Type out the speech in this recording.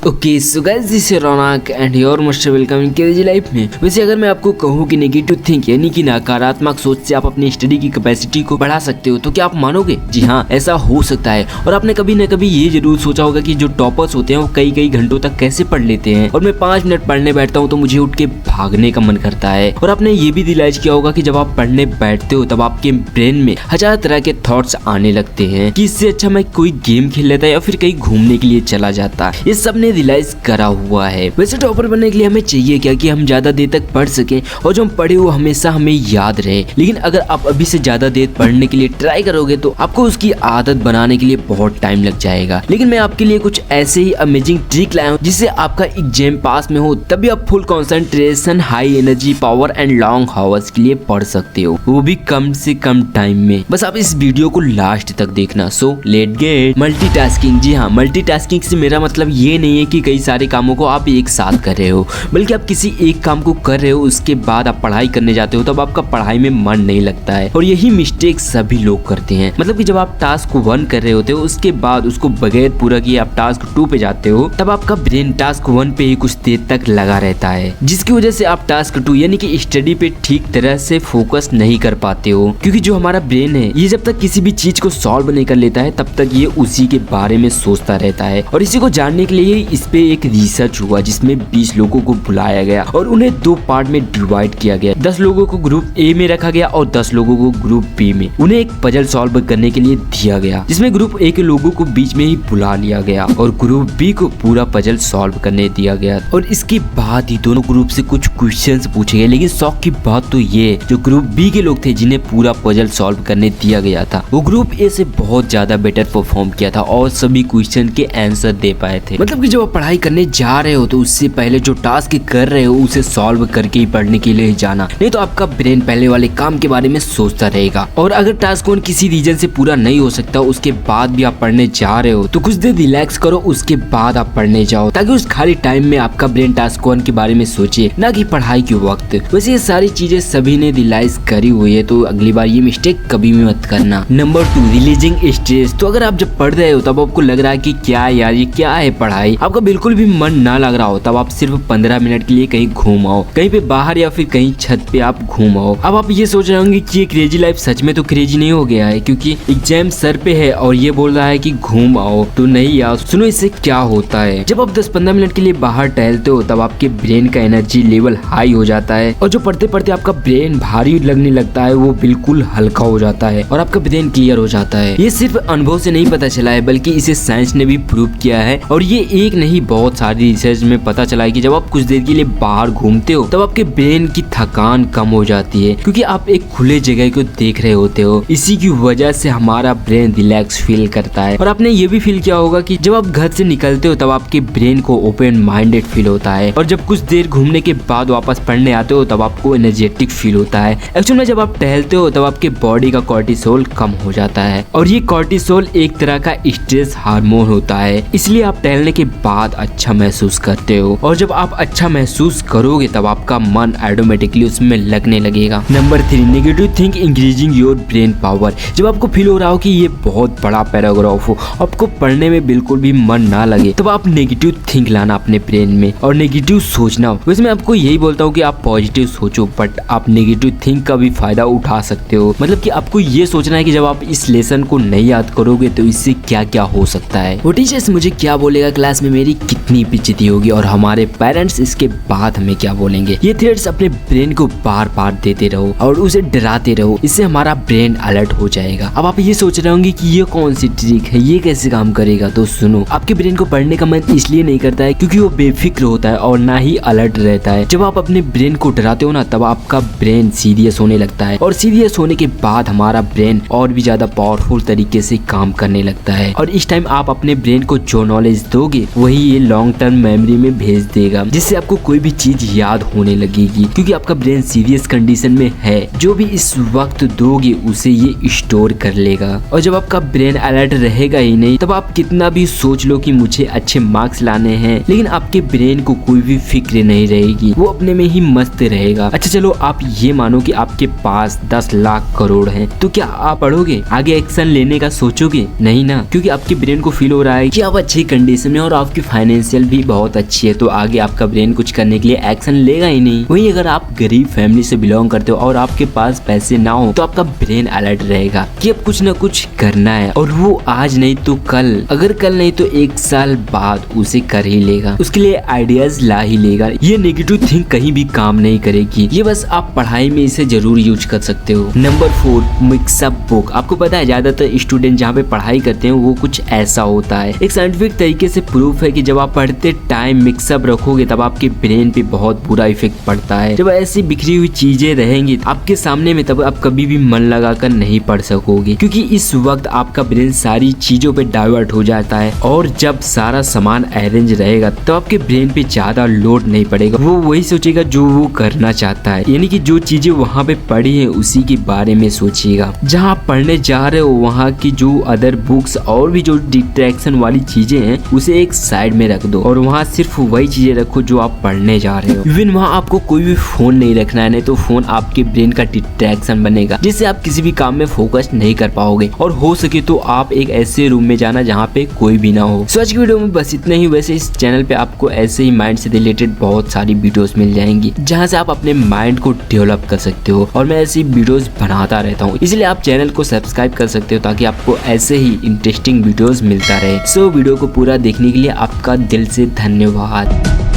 Okay so guys this is Raunak and your most welcome in KG life में। वैसे अगर मैं आपको कहूँ कि नेगेटिव थिंक यानी कि नकारात्मक सोच से आप अपनी स्टडी की कैपेसिटी को बढ़ा सकते हो तो क्या आप मानोगे? जी हाँ, ऐसा हो सकता है। और आपने कभी न कभी ये जरूर सोचा होगा कि जो टॉपर्स होते हैं वो कई कई घंटों तक कैसे पढ़ लेते हैं, और मैं 5 मिनट पढ़ने बैठता हूँ तो मुझे उठ के भागने का मन करता है। और आपने ये भी रियलाइज किया होगा कि जब आप पढ़ने बैठते हो तब आपके ब्रेन में हजार तरह के थॉट्स आने लगते हैं कि इससे अच्छा मैं कोई गेम खेल लेता या फिर कहीं घूमने के लिए चला जाता। ये सब ने रियलाइज करा हुआ है। वैसे टॉपर बनने के लिए हमें चाहिए क्या कि हम ज्यादा देर तक पढ़ सकें और जो हम पढ़े वो हमेशा हमें याद रहे। लेकिन अगर आप अभी से ज्यादा देर पढ़ने के लिए ट्राई करोगे तो आपको उसकी आदत बनाने के लिए बहुत टाइम लग जाएगा। लेकिन मैं आपके लिए कुछ ऐसे ही अमेजिंग ट्रिक लाया हूँ जिससे आपका एग्जाम पास में हो तभी आप full concentration, high energy, power and long hours के लिए पढ़ सकते हो, वो भी कम से कम टाइम में। बस आप इस वीडियो को लास्ट तक देखना। So let get multitasking. जी हाँ, मल्टीटास्किंग से मेरा मतलब ये नहीं है कि कई सारे कामों को आप एक साथ कर रहे हो, बल्कि आप किसी एक काम को कर रहे हो उसके बाद आप पढ़ाई करने जाते हो तब आपका पढ़ाई में मन नहीं लगता है। और यही मिस्टेक सभी लोग करते हैं। मतलब कि जब आप टास्क 1 कर रहे होते हो उसके बाद उसको बगैर पूरा किए आप टास्क 2 पे जाते हो तब आपका ब्रेन टास्क 1 पे ही कुछ देर तक लगा रहता है, जिसकी वजह से आप टास्क 2 यानी कि स्टडी पे ठीक तरह से फोकस नहीं कर पाते हो। क्योंकि जो हमारा ब्रेन है ये जब तक किसी भी चीज को सॉल्व नहीं कर लेता है तब तक ये उसी के बारे में सोचता रहता है। और इसी को जानने के लिए इस पे एक रिसर्च हुआ जिसमें 20 लोगों को बुलाया गया और उन्हें 2 पार्ट में डिवाइड किया गया। 10 लोगों को ग्रुप ए में रखा गया और 10 लोगों को ग्रुप बी में। उन्हें एक पजल सॉल्व करने के लिए दिया गया जिसमें ग्रुप ए के लोगों को बीच में ही बुला लिया गया और ग्रुप बी को पूरा पजल सॉल्व करने दिया गया। और इसके बाद ही दोनों ग्रुप से कुछ क्वेश्चंस पूछे गए। लेकिन शौक की बात तो ये, जो ग्रुप बी के लोग थे जिन्हें पूरा पजल सॉल्व करने दिया गया था वो ग्रुप ए से बहुत ज्यादा बेटर परफॉर्म किया था और सभी क्वेश्चन के आंसर दे पाए थे। मतलब कि जब आप पढ़ाई करने जा रहे हो तो उससे पहले जो टास्क कर रहे हो उसे सॉल्व करके ही पढ़ने के लिए जाना, नहीं तो आपका ब्रेन पहले वाले काम के बारे में सोचता रहेगा। और अगर टास्क 1 किसी रीजन से पूरा नहीं हो सकता उसके बाद भी आप पढ़ने जा रहे हो तो कुछ देर रिलैक्स करो, उसके बाद आप पढ़ने जाओ ताकि उस खाली टाइम में आपका ब्रेन टास्क 1 के बारे में सोचे, ना कि पढ़ाई के वक्त। वैसे ये सारी चीजें सभी ने रियलाइज करी हुई है तो अगली बार ये मिस्टेक कभी भी मत करना। Number 2, releasing stress. तो अगर आप जब पढ़ रहे हो तब आपको लग रहा है कि क्या यार ये क्या है पढ़ाई, आपका बिल्कुल भी मन ना लग रहा हो तब आप सिर्फ 15 मिनट के लिए कहीं घूम आओ, कहीं पे बाहर या फिर कहीं छत पे आप घूम आओ। अब आप ये सोच रहे होंगे कि ये क्रेजी लाइफ सच में तो क्रेजी नहीं हो गया है क्योंकि एग्जाम सर पे है और ये बोल रहा है कि घूम आओ। तो नहीं यार, सुनो इससे क्या होता है। जब आप 10-15 मिनट के लिए बाहर टहलते हो तब आपके ब्रेन का एनर्जी लेवल हाई हो जाता है और जो पढ़ते पढ़ते आपका ब्रेन भारी लगने लगता है वो बिल्कुल हल्का हो जाता है और आपका ब्रेन क्लियर हो जाता है। ये सिर्फ अनुभव से नहीं पता चला है बल्कि इसे साइंस ने भी प्रूव किया है। और ये एक नहीं बहुत सारी रिसर्च में पता चला है कि जब आप कुछ देर के लिए बाहर घूमते हो तब आपके ब्रेन की थकान कम हो जाती है क्योंकि आप एक खुले जगह को देख रहे होते हो। इसी की वजह से हमारा ब्रेन रिलैक्स फील करता है। और आपने ये भी फील किया होगा कि जब आप घर से निकलते हो तब आपके ब्रेन को ओपन माइंडेड फील होता है और जब कुछ देर घूमने के बाद वापस पढ़ने आते हो तब आपको एनर्जेटिक फील होता है। एक्चुअली में जब आप टहलते हो तब आपके बॉडी का कॉर्टिसोल कम हो जाता है और ये कॉर्टिसोल एक तरह का स्ट्रेस हार्मोन होता है, इसलिए आप टहलने के बाद अच्छा महसूस करते हो। और जब आप अच्छा महसूस करोगे तब आपका मन ऑटोमेटिकली उसमें लगने लगेगा। Number 3, negative think increasing your brain power. जब आपको फील हो रहा हो कि ये बहुत बड़ा पैराग्राफ हो, आपको पढ़ने में बिल्कुल भी मन ना लगे तब आप नेगेटिव थिंक लाना अपने ब्रेन में और नेगेटिव सोचना। वैसे मैं आपको यही बोलता हूँ कि आप पॉजिटिव सोचो बट आप नेगेटिव थिंक का भी फायदा उठा सकते हो। मतलब कि आपको ये सोचना है कि जब आप इस लेसन को नहीं याद करोगे तो इससे क्या क्या हो सकता है, वो टीचर्स मुझे क्या बोलेगा, क्लास में मेरी कितनी बेइज्जती होगी और हमारे पेरेंट्स इसके बाद हमें क्या बोलेंगे। ये थॉट्स अपने ब्रेन को बार बार देते रहो और उसे डराते रहो, इससे हमारा ब्रेन अलर्ट हो जाएगा। अब आप ये सोच रहे होंगे कि ये कौन सी ट्रिक है, ये कैसे काम करेगा। तो सुनो, आपके ब्रेन को पढ़ने का मन इसलिए नहीं करता है क्योंकि वो बेफिक्र होता है और ना ही अलर्ट रहता है। जब आप अपने ब्रेन को डराते हो ना तब आपका ब्रेन सीरियस होने लगता है और सीरियस होने के बाद हमारा ब्रेन और भी ज्यादा पावरफुल तरीके से काम करने लगता है। और इस टाइम आप अपने ब्रेन को जो नॉलेज दोगे वही ये लॉन्ग टर्म मेमोरी में भेज देगा, जिससे आपको कोई भी चीज याद होने लगेगी क्योंकि आपका ब्रेन सीरियस कंडीशन में है। जो भी इस वक्त दोगे उसे ये स्टोर कर लेगा। और जब आपका ब्रेन अलर्ट रहेगा ही नहीं तब आप कितना भी सोच लो कि मुझे अच्छे मार्क्स लाने हैं, लेकिन आपके ब्रेन को कोई भी फिक्र नहीं रहेगी, वो अपने में ही मस्त रहेगा। अच्छा चलो आप ये मानो कि आपके पास 10 लाख करोड़ हैं, तो क्या आप पढ़ोगे? आगे एक्शन लेने का सोचोगे? नहीं ना, क्योंकि आपके ब्रेन को फील हो रहा है कि आप अच्छी कंडीशन में और आप आपकी फाइनेंशियल भी बहुत अच्छी है तो आगे आपका ब्रेन कुछ करने के लिए एक्शन लेगा ही नहीं। वहीं अगर आप गरीब फैमिली से बिलोंग करते हो और आपके पास पैसे ना हो तो आपका ब्रेन अलर्ट रहेगा कि अब कुछ ना कुछ करना है, और वो आज नहीं तो कल, अगर कल नहीं तो 1 साल बाद उसे कर ही लेगा, उसके लिए आइडियाज ला ही लेगा। ये नेगेटिव थिंक कहीं भी काम नहीं करेगी। ये बस आप पढ़ाई में इसे जरूर यूज कर सकते हो। Number 4, mix up book. आपको पता है ज्यादातर स्टूडेंट जहाँ पे पढ़ाई करते हैं वो कुछ ऐसा होता है। एक साइंटिफिक तरीके से प्रूफ है कि जब आप पढ़ते टाइम मिक्सअप रखोगे तब आपके ब्रेन पे बहुत बुरा इफेक्ट पड़ता है। जब ऐसी बिखरी हुई चीजें रहेंगी आपके सामने में तब आप कभी भी मन लगाकर नहीं पढ़ सकोगे, क्योंकि इस वक्त आपका ब्रेन सारी चीजों पे डाइवर्ट हो जाता है। और जब सारा सामान अरेंज रहेगा तो आपके ब्रेन पे ज्यादा लोड नहीं पड़ेगा, वो वही सोचेगा जो वो करना चाहता है, यानी कि जो चीजें वहाँ पे पढ़ी है उसी के बारे में सोचिएगा। जहाँ आप पढ़ने जा रहे हो वहाँ की जो अदर बुक्स और भी जो डिस्ट्रैक्शन वाली चीजें हैं उसे एक साइड में रख दो और वहाँ सिर्फ वही चीजें रखो जो आप पढ़ने जा रहे हो। इवन वहाँ आपको कोई भी फोन नहीं रखना है, नहीं तो फोन आपके ब्रेन का डिस्ट्रैक्शन बनेगा जिससे आप किसी भी काम में फोकस नहीं कर पाओगे। और हो सके तो आप एक ऐसे रूम में जाना जहाँ पे कोई भी ना हो। आज की वीडियो में बस इतना ही। वैसे इस चैनल पे आपको ऐसे ही माइंड से रिलेटेड बहुत सारी वीडियोस मिल जाएंगी जहाँ से आप अपने माइंड को डेवलप कर सकते हो, और मैं ऐसी वीडियोस बनाता रहता हूँ, इसलिए आप चैनल को सब्सक्राइब कर सकते हो ताकि आपको ऐसे ही इंटरेस्टिंग वीडियोस मिलता रहे। सो वीडियो को पूरा देखने के लिए आपका दिल से धन्यवाद।